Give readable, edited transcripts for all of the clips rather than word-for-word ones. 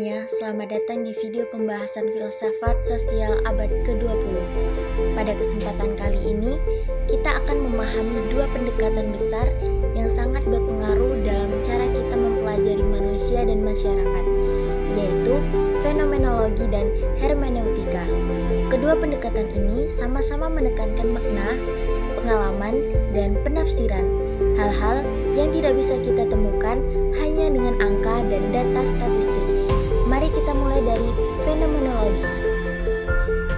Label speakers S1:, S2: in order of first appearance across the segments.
S1: semuanya, selamat datang di video pembahasan filsafat sosial abad ke-20. Pada kesempatan kali ini, kita akan memahami dua pendekatan besar yang sangat berpengaruh dalam cara kita mempelajari manusia dan masyarakat, yaitu fenomenologi dan hermeneutika. Kedua pendekatan ini sama-sama menekankan makna, pengalaman, dan penafsiran, hal-hal yang tidak bisa kita temukan hanya dengan angka dan data statistik. Mari kita mulai dari fenomenologi.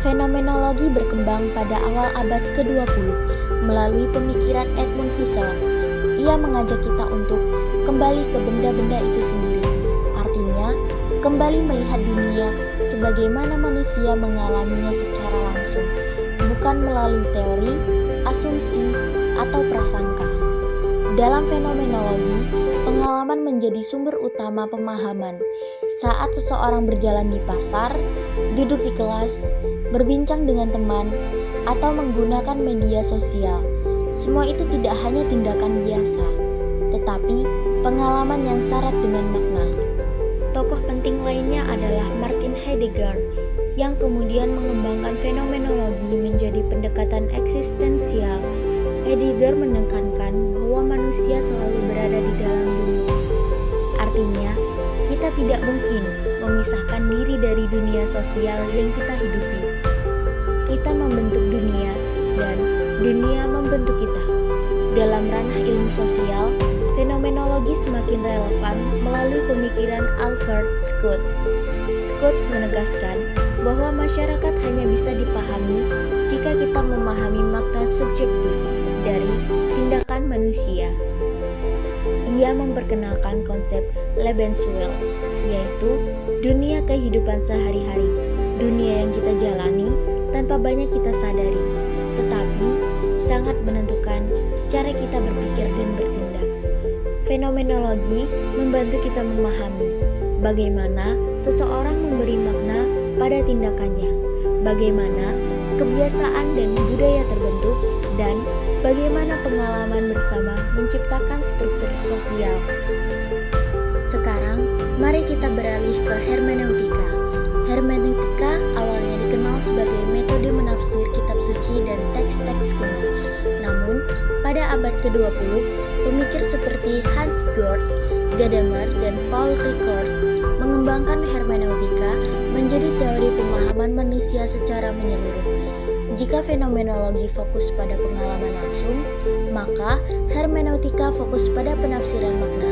S1: Fenomenologi berkembang pada awal abad ke-20 melalui pemikiran Edmund Husserl. Ia mengajak kita untuk kembali ke benda-benda itu sendiri. Artinya, kembali melihat dunia sebagaimana manusia mengalaminya secara langsung, bukan melalui teori, asumsi, atau prasangka. Dalam fenomenologi, pengalaman menjadi sumber utama pemahaman. Saat seseorang berjalan di pasar, duduk di kelas, berbincang dengan teman, atau menggunakan media sosial, semua itu tidak hanya tindakan biasa, tetapi pengalaman yang syarat dengan makna. Tokoh penting lainnya adalah Martin Heidegger, yang kemudian mengembangkan fenomenologi menjadi pendekatan eksistensial. Heidegger menekankan bahwa manusia selalu berada di dalam dunia. Artinya, kita tidak mungkin memisahkan diri dari dunia sosial yang kita hidupi. Kita membentuk dunia dan dunia membentuk kita. Dalam ranah ilmu sosial, fenomenologi semakin relevan melalui pemikiran Albert Schutz. Schutz menegaskan bahwa masyarakat hanya bisa dipahami jika kita memahami makna subjektif dari tindakan manusia. Ia memperkenalkan konsep Lebenswelt, yaitu dunia kehidupan sehari-hari, dunia yang kita jalani tanpa banyak kita sadari, tetapi sangat menentukan cara kita berpikir dan bertindak. Fenomenologi membantu kita memahami bagaimana seseorang memberi makna pada tindakannya, bagaimana kebiasaan dan budaya terbentuk, dan bagaimana pengalaman bersama menciptakan struktur sosial. Sekarang, mari kita beralih ke hermeneutika. Hermeneutika awalnya dikenal sebagai metode menafsir kitab suci dan teks-teks kuno. Namun, pada abad ke-20, pemikir seperti Hans Georg Gadamer dan Paul Ricoeur mengembangkan hermeneutika menjadi teori pemahaman manusia secara menyeluruh. Jika fenomenologi fokus pada pengalaman langsung, maka hermeneutika fokus pada penafsiran makna.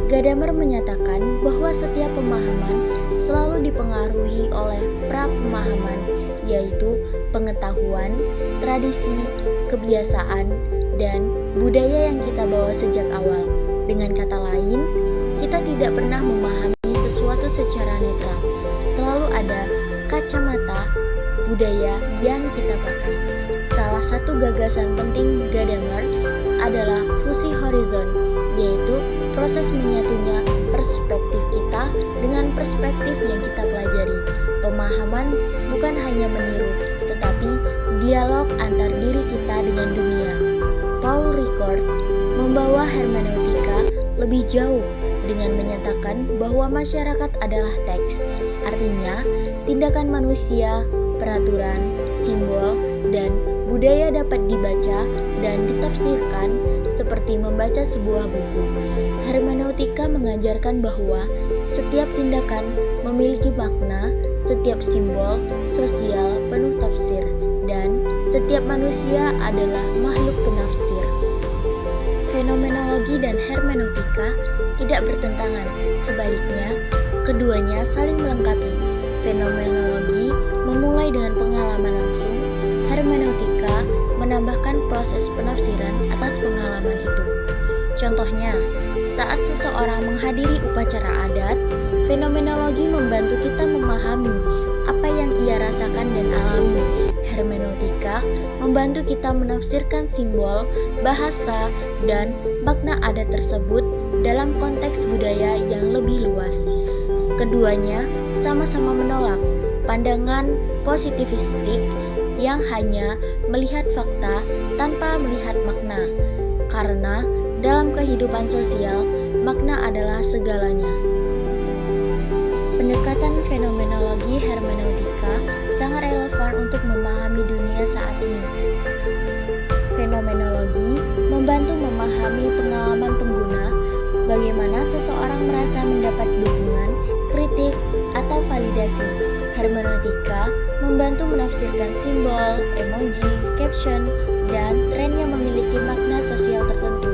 S1: Gadamer menyatakan bahwa setiap pemahaman selalu dipengaruhi oleh pra-pemahaman, yaitu pengetahuan, tradisi, kebiasaan, dan budaya yang kita bawa sejak awal. Dengan kata lain, kita tidak pernah memahami sesuatu secara netral. Selalu ada kacamata budaya yang kita pakai. Salah satu gagasan penting Gadamer adalah fusi horizon, yaitu proses menyatunya perspektif kita dengan perspektif yang kita pelajari. Pemahaman bukan hanya meniru, tetapi dialog antar diri kita dengan dunia. Paul Ricoeur membawa hermeneutika lebih jauh dengan menyatakan bahwa masyarakat adalah teks. Artinya, tindakan manusia, peraturan, simbol, dan budaya dapat dibaca dan ditafsirkan seperti membaca sebuah buku. Hermeneutika mengajarkan bahwa setiap tindakan memiliki makna, setiap simbol sosial penuh tafsir, dan setiap manusia adalah makhluk penafsir. Fenomenologi dan hermeneutika tidak bertentangan, sebaliknya, keduanya saling melengkapi. Fenomenologi memulai dengan pengalaman langsung, hermeneutika menambahkan proses penafsiran atas pengalaman itu. Contohnya, saat seseorang menghadiri upacara adat, fenomenologi membantu kita memahami apa yang ia rasakan dan alami. Hermeneutika membantu kita menafsirkan simbol, bahasa, dan makna adat tersebut dalam konteks budaya yang lebih luas. Keduanya sama-sama menolak pandangan positivistik yang hanya melihat fakta tanpa melihat makna, karena dalam kehidupan sosial, makna adalah segalanya. Pendekatan fenomenologi hermeneutika sangat relevan untuk memahami dunia saat ini. Fenomenologi membantu memahami pengalaman pengguna, bagaimana seseorang merasa mendapat dukungan, kritik, atau validasi. Hermeneutika membantu menafsirkan simbol, emoji, caption, dan tren yang memiliki makna sosial tertentu.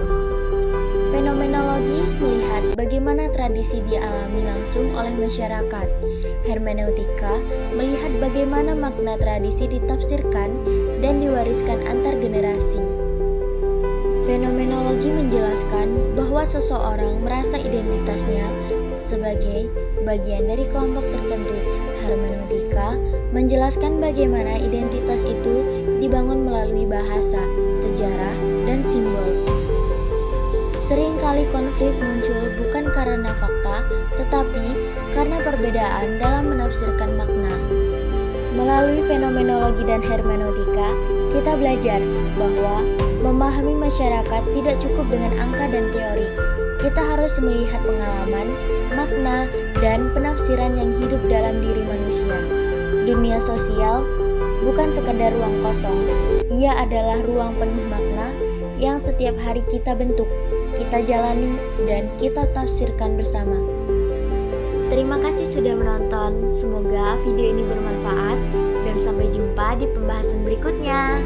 S1: Fenomenologi melihat bagaimana tradisi dialami langsung oleh masyarakat. Hermeneutika melihat bagaimana makna tradisi ditafsirkan dan diwariskan antar generasi. Fenomenologi menjelaskan bahwa seseorang merasa identitasnya sebagai bagian dari kelompok tertentu. Hermeneutika menjelaskan bagaimana identitas itu dibangun melalui bahasa, sejarah, dan simbol. Seringkali konflik muncul bukan karena fakta, tetapi karena perbedaan dalam menafsirkan makna. Melalui fenomenologi dan hermeneutika, kita belajar bahwa memahami masyarakat tidak cukup dengan angka dan teori. Kita harus melihat pengalaman, makna, dan penafsiran yang hidup dalam diri manusia. Dunia sosial bukan sekadar ruang kosong, ia adalah ruang penuh makna yang setiap hari kita bentuk, kita jalani, dan kita tafsirkan bersama. Terima kasih sudah menonton, semoga video ini bermanfaat, dan sampai jumpa di pembahasan berikutnya.